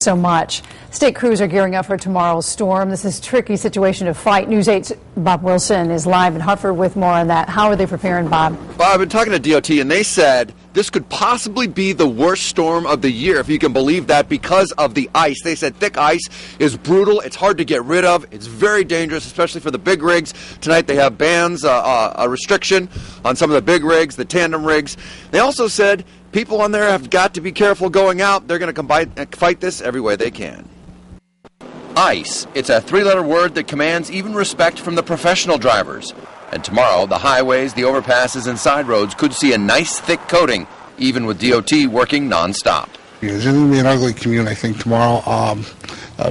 so much. State crews are gearing up for tomorrow's storm. This is a tricky situation to fight. News 8's Bob Wilson is live in Hartford with more on that. How are they preparing, Bob? Well, I've been talking to DOT, and they said this could possibly be the worst storm of the year, if you can believe that, because of the ice. They said thick ice is brutal. It's hard to get rid of. It's very dangerous, especially for the big rigs. Tonight they have bans, a restriction on some of the big rigs, the tandem rigs. They also said people on there have got to be careful going out. They're going to fight this every way they can. ICE. It's a three-letter word that commands even respect from the professional drivers. And tomorrow, the highways, the overpasses, and side roads could see a nice thick coating, even with DOT working nonstop. It's going to be an ugly commute, I think, tomorrow.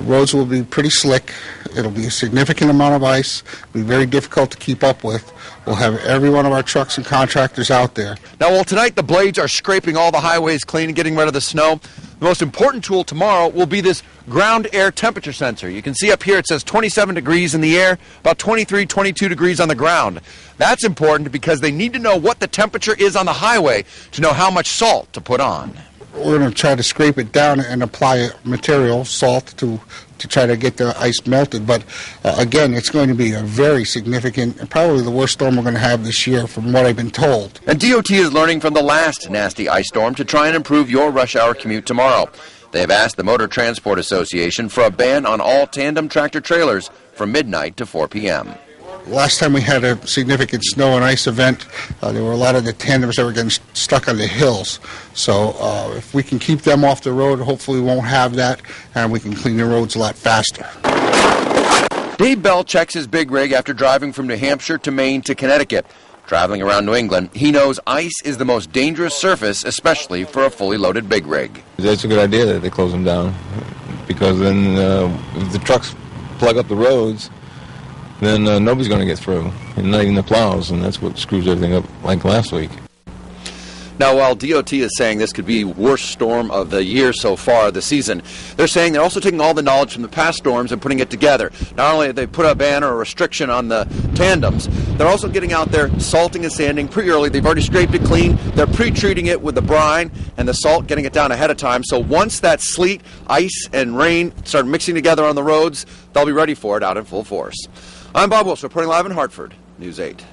Roads will be pretty slick. It'll be a significant amount of ice. It'll be very difficult to keep up with. We'll have every one of our trucks and contractors out there. Now, while tonight the blades are scraping all the highways clean and getting rid of the snow, the most important tool tomorrow will be this ground air temperature sensor. You can see up here it says 27 degrees in the air, about 23, 22 degrees on the ground. That's important because they need to know what the temperature is on the highway to know how much salt to put on. We're going to try to scrape it down and apply material, salt, to try to get the ice melted. But again, it's going to be a very significant, probably the worst storm we're going to have this year from what I've been told. And DOT is learning from the last nasty ice storm to try and improve your rush hour commute tomorrow. They have asked the Motor Transport Association for a ban on all tandem tractor trailers from midnight to 4 p.m. Last time we had a significant snow and ice event, there were a lot of the tandems that were getting stuck on the hills. So if we can keep them off the road, hopefully we won't have that, and we can clean the roads a lot faster. Dave Bell checks his big rig after driving from New Hampshire to Maine to Connecticut. Traveling around New England, he knows ice is the most dangerous surface, especially for a fully loaded big rig. It's a good idea that they close them down, because then if the trucks plug up the roads, then nobody's going to get through, and not even the plows, and that's what screws everything up like last week. Now, while DOT is saying this could be worst storm of the year so far this season, they're saying they're also taking all the knowledge from the past storms and putting it together. Not only have they put a ban or a restriction on the tandems, they're also getting out there salting and sanding pretty early. They've already scraped it clean. They're pre-treating it with the brine and the salt, getting it down ahead of time. So once that sleet, ice, and rain start mixing together on the roads, they'll be ready for it out in full force. I'm Bob Wilson, reporting live in Hartford, News 8.